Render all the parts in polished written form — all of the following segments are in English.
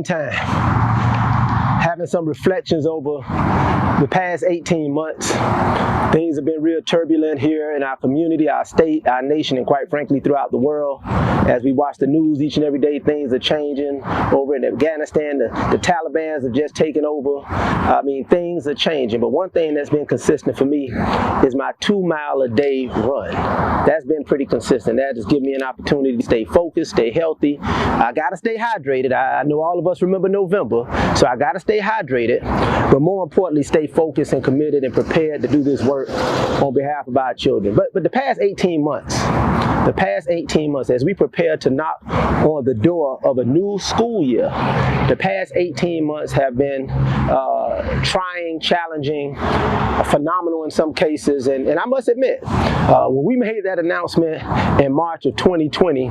meantime, having some reflections over the past 18 months, things have been real turbulent here in our community, our state, our nation, and quite frankly throughout the world. As we watch the news each and every day, things are changing. Over in Afghanistan, the Taliban have just taken over. I mean, things are changing. But one thing that's been consistent for me is my 2-mile-a-day run. That's been pretty consistent. That just gives me an opportunity to stay focused, stay healthy. I got to stay hydrated. I know all of us remember November, so I got to stay hydrated. But more importantly, stay focused and committed and prepared to do this work on behalf of our children. But the past 18 months, as we prepare to knock on the door of a new school year, the past 18 months have been trying, challenging, phenomenal in some cases. And I must admit, when we made that announcement in March of 2020,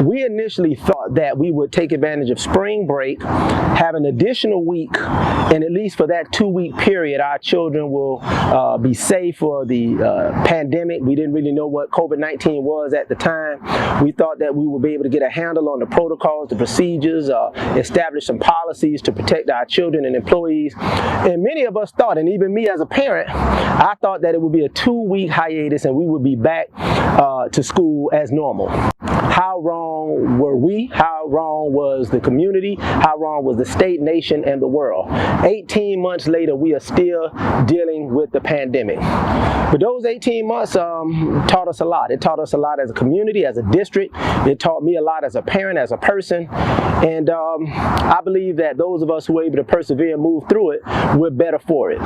we initially thought that we would take advantage of spring break, have an additional week, and at least for that 2-week period, our children will be safe for the pandemic. We didn't really know what COVID-19 was at the time. We thought that we would be able to get a handle on the protocols, the procedures, establish some policies to protect our children and employees. And many of us thought, and even me as a parent, I thought that it would be a 2-week hiatus and we would be back to school as normal. How wrong were we? How wrong was the community? How wrong was the state, nation, and the world? 18 months later, we are still dealing with the pandemic. But those 18 months taught us a lot. It taught us a lot as a community, as a district. It taught me a lot as a parent, as a person. And I believe that those of us who were able to persevere and move through it, we're better for it.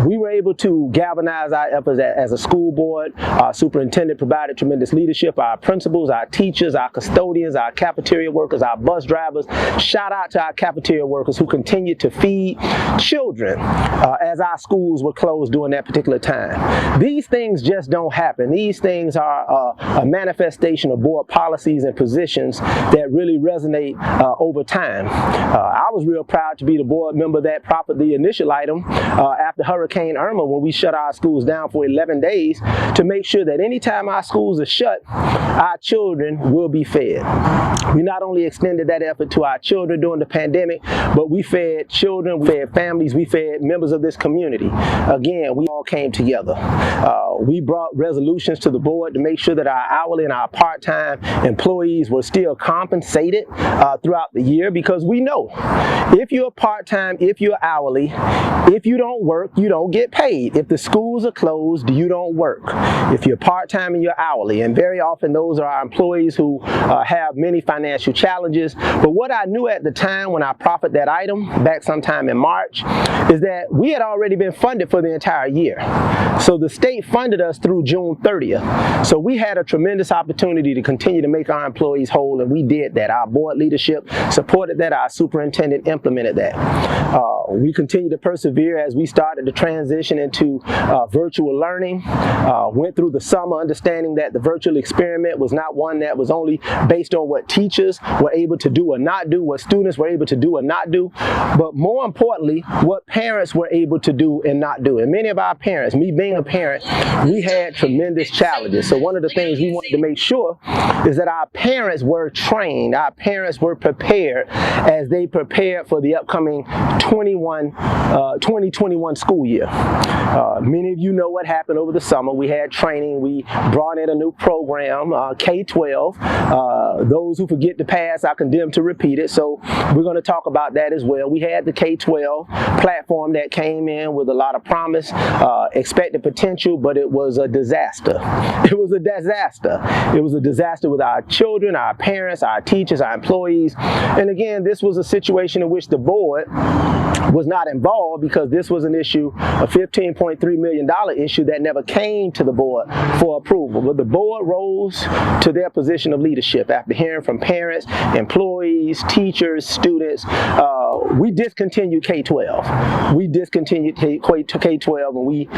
We were able to galvanize our efforts as a school board. Our superintendent provided tremendous leadership. Our principals, our teachers, our custodians, our cafeteria workers, our bus drivers. Shout out to our cafeteria workers who continued to feed children as our schools were closed during that particular time. These things just don't happen. These things are a manifestation of board policies and positions that really resonate over time. I was real proud to be the board member that proffered the initial item after Hurricane Irma, when we shut our schools down for 11 days to make sure that anytime our schools are shut, our children will be fed. We not only extended that effort to our children during the pandemic, but we fed children, we fed families, we fed members of this community. Again, we all came together. We brought resolutions to the board to make sure that our hourly and our part-time employees were still compensated throughout the year, because we know if you're part-time, if you're hourly, if you don't work, you don't get paid. If the schools are closed, you don't work. If you're part-time and you're hourly, and very often those are our employees who have many financial challenges. But what I knew at the time when I proffered that item back sometime in March is that we had already been funded for the entire year. So the state funded us through June 30th. So we had a tremendous opportunity to continue to make our employees whole, and we did that. Our board leadership supported that. Our superintendent implemented that. We continued to persevere as we started to transition into virtual learning. Went through the summer understanding that the virtual experiment was not one that was only based on what teachers were able to do or not do, what students were able to do or not do, but more importantly, what parents were able to do and not do. And many of our parents, me being a parent, we had tremendous challenges. So one of the things we wanted to make sure is that our parents were trained, our parents were prepared as they prepared for the upcoming 2021 school year. Many of you know what happened over the summer. We had training. We brought in a new program, K-12. Those who forget the past are condemned to repeat it. So we're going to talk about that as well. We had the K-12 platform that came in with a lot of promise, expected potential, but it was a disaster. It was a disaster. It was a disaster with our children, our parents, our teachers, our employees. And again, this was a situation in which the board was not involved because this was an issue, a $15.3 million issue that never came to the board for approval. But the board rose to their position of leadership after hearing from parents, employees, teachers, students. We discontinued K-12. We discontinued K-12 and we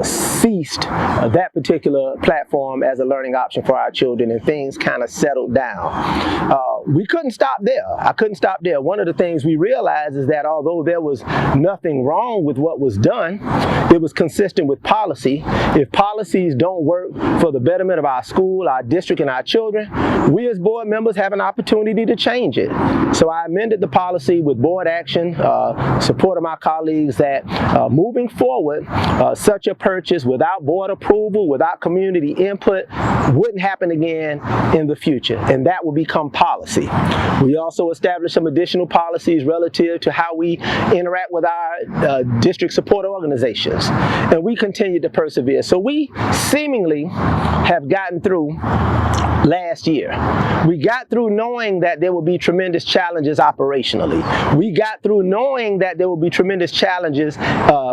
ceased that particular platform as a learning option for our children, and things kind of settled down. We couldn't stop there. I couldn't stop there. One of the things we realized is that although there was nothing wrong with what was done, it was consistent with policy. If policies don't work for the betterment of our school, our district, and our children, we as board members have an opportunity to change it. So I amended the policy with board action, support of my colleagues, that moving forward, such a purchase without board approval, without community input, wouldn't happen again in the future, and that will become policy. We also established some additional policies relative to how we interact with our district support organizations, and we continue to persevere. So we seemingly have gotten through last year. We got through knowing that there would be tremendous challenges operationally. We got through knowing that there would be tremendous challenges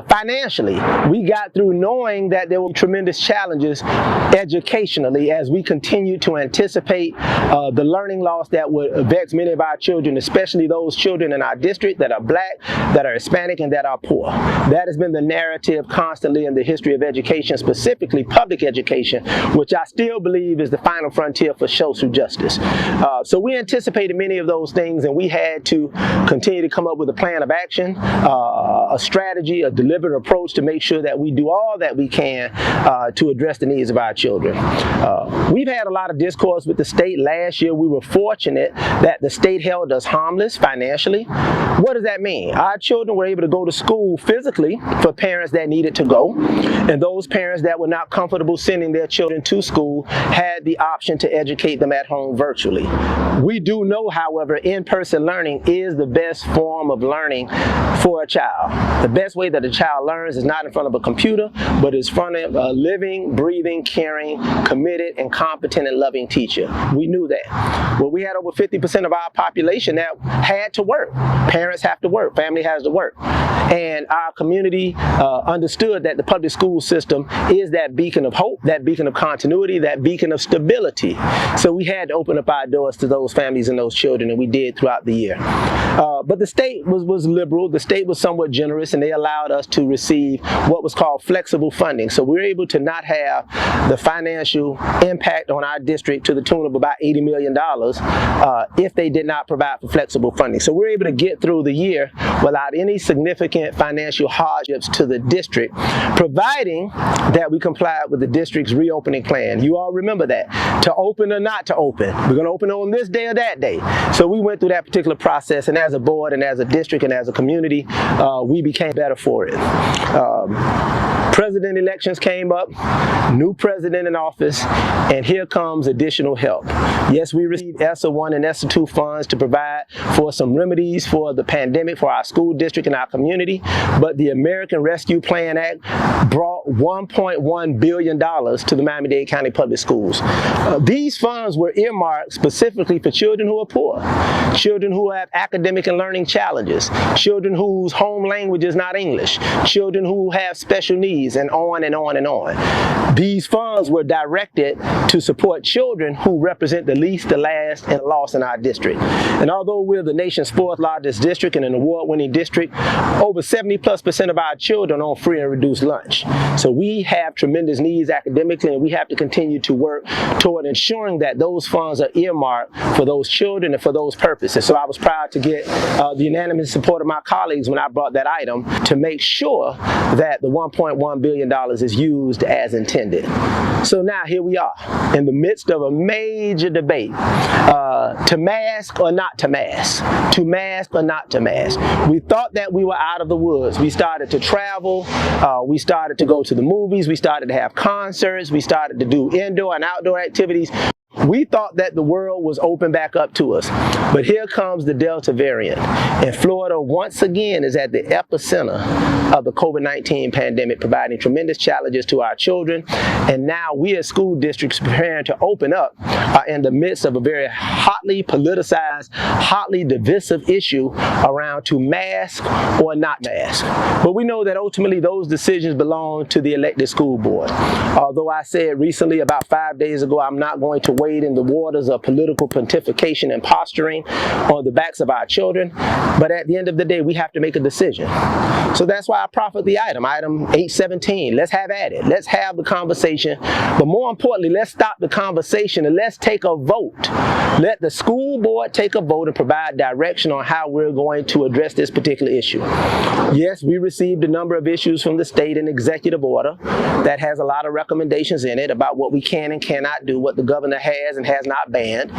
financially. We got through knowing that there will be tremendous challenges educationally as we continue to anticipate the learning loss that would vex many of our children, especially those children in our district that are Black, that are Hispanic, and that are poor. That has been the narrative constantly in the history of education, specifically public education, which I still believe is the final frontier for social justice. So we anticipated many of those things, and we had to continue to come up with a plan of action, a strategy, a deliberate approach to make sure that we do all that we can to address the needs of our children. We've had a lot of discourse with the state. Last year we were fortunate that the state held us harmless financially. What does that mean? Our children were able to go to school physically for parents that needed to go, and those parents that were not comfortable sending their children to school had the option to educate them at home virtually. We do know, however, in-person learning is the best form of learning for a child. The best way that a child learns is not in front of a computer, but is in front of a living, breathing, caring, committed, and competent and loving teacher. We knew that. Well, we had over 50% of our population that had to work. Parents have to work. Family has to work. And our community understood that the public school system is that beacon of hope, that beacon of continuity, that beacon of stability. So we had to open up our doors to those families and those children, and we did throughout the year. But the state was liberal. The state was somewhat generous, and they allowed us to receive what was called flexible funding. So we were able to not have the financial impact on our district to the tune of about $80 million if they did not provide for flexible funding. So we were able to get through the year without any significant financial hardships to the district, providing that we complied with the district's reopening plan. You all remember that. To open or not to open. We're going to open on this day or that day. So we went through that particular process, and as a board and as a district and as a community, we became better for it. President elections came up, new president in office, and here comes additional help. Yes, we received ESSER 1 and ESSER 2 funds to provide for some remedies for the pandemic for our school district and our community, but the American Rescue Plan Act brought $1.1 billion to the Miami-Dade County Public Schools. These funds were earmarked specifically for children who are poor, children who have academic and learning challenges, children whose home language is not English, children who have special needs, and on and on and on. These funds were directed to support children who represent the least, the last, and the lost in our district. And although we're the nation's fourth largest district and an award-winning district, over 70+% of our children on free and reduced lunch. So we have tremendous needs academically, and we have to continue to work toward ensuring that those funds are earmarked for those children and for those purposes. So I was proud to get the unanimous support of my colleagues when I brought that item to make sure that the $1.1 billion is used as intended. So now here we are in the midst of a major debate, to mask or not to mask, to mask or not to mask. We thought that we were out of the woods. We started to travel, we started to go to the movies, we started to have concerts, we started to do indoor and outdoor activities. We thought that the world was open back up to us, but here comes the Delta variant, and Florida once again is at the epicenter of the COVID-19 pandemic, providing tremendous challenges to our children. And now we as school districts preparing to open up are in the midst of a very hotly politicized, hotly divisive issue around to mask or not mask. But we know that ultimately those decisions belong to the elected school board. Although I said recently, about 5 days ago, I'm not going to wade in the waters of political pontification and posturing on the backs of our children. But at the end of the day, we have to make a decision. So that's why I proffered the item 817. Let's have at it. Let's have the conversation. But more importantly, let's stop the conversation and let's take a vote. Let the school board take a vote and provide direction on how we're going to address this particular issue. Yes, we received a number of issues from the state in executive order that has a lot of recommendations in it about what we can and cannot do, what the governor has and has not banned.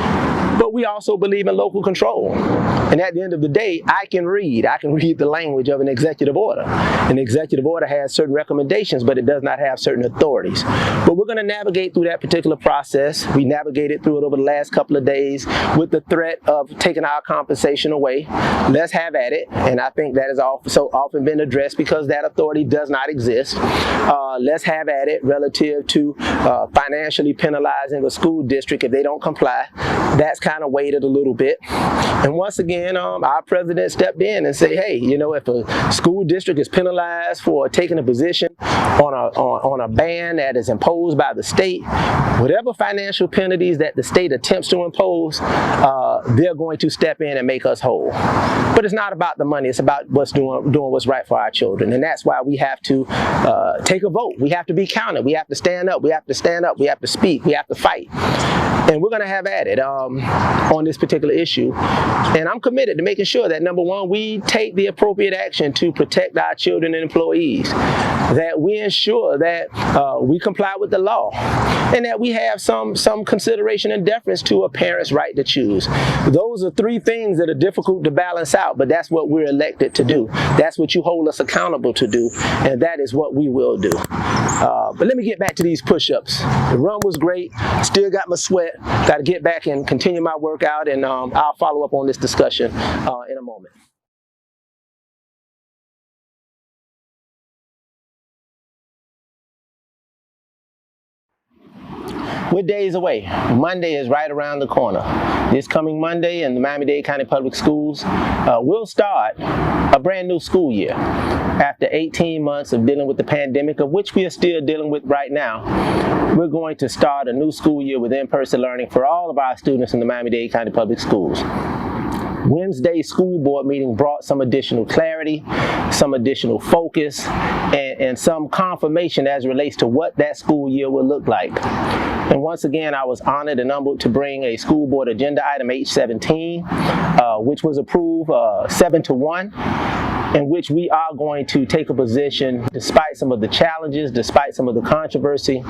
But we also believe in local control. And at the end of the day, I can read the language of an executive order. An executive order has certain recommendations, but it does not have certain authorities. But we're going to navigate through that particular process. We navigated through it over the last couple of days with the threat of taking our compensation away. Let's have at it. And I think that has so often been addressed because that authority does not exist. Let's have at it relative to financially penalizing a school district if they don't comply. That's kind of weighted a little bit. And once again, our president stepped in and said, hey, you know, if a school district is penalized for taking a position on a ban that is imposed by the state, whatever financial penalties that the state attempts to impose, they're going to step in and make us whole. But it's not about the money. It's about doing what's right for our children. And that's why we have to take a vote. We have to be counted. We have to stand up. We have to stand up. We have to speak. We have to fight. And we're going to have at it on this particular issue. And I'm committed to making sure that, number one, we take the appropriate action to protect our children and employees, that we ensure that we comply with the law, and that we have some consideration and deference to a parent's right to choose. Those are three things that are difficult to balance out, but that's what we're elected to do. That's what you hold us accountable to do, and that is what we will do. But let me get back to these push-ups. The run was great. Still got my sweat. Got to get back and continue my workout, and I'll follow up on this discussion in a moment. We're days away. Monday is right around the corner. This coming Monday in the Miami-Dade County Public Schools, we'll start a brand new school year. After 18 months of dealing with the pandemic, of which we are still dealing with right now, we're going to start a new school year with in-person learning for all of our students in the Miami-Dade County Public Schools. Wednesday's school board meeting brought some additional clarity, some additional focus, and some confirmation as it relates to what that school year will look like. And once again, I was honored and humbled to bring a school board agenda item 817, which was approved 7-1. In which we are going to take a position, despite some of the challenges, despite some of the controversy.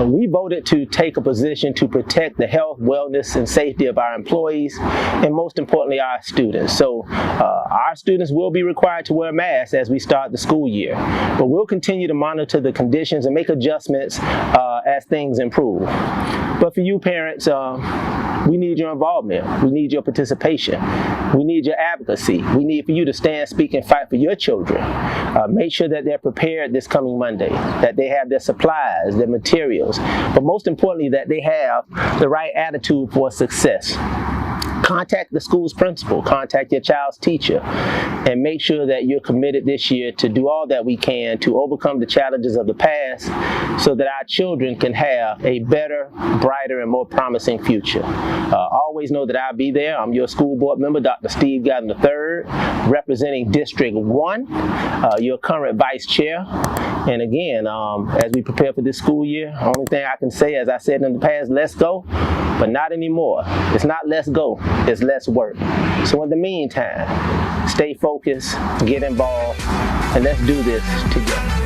We voted to take a position to protect the health, wellness, and safety of our employees, and most importantly, our students. So our students will be required to wear masks as we start the school year, but we'll continue to monitor the conditions and make adjustments as things improve. But for you parents, we need your involvement. We need your participation. We need your advocacy. We need for you to stand, speak, and fight for your children. Make sure that they're prepared this coming Monday, that they have their supplies, their materials, but most importantly, that they have the right attitude for success. Contact the school's principal, contact your child's teacher, and make sure that you're committed this year to do all that we can to overcome the challenges of the past so that our children can have a better, brighter, and more promising future. Always know that I'll be there. I'm your school board member, Dr. Steve Gatton III, representing District 1, your current vice chair. And again, as we prepare for this school year, only thing I can say, as I said in the past, let's go, but not anymore. It's not let's go, it's let's work. So in the meantime, stay focused, get involved, and let's do this together.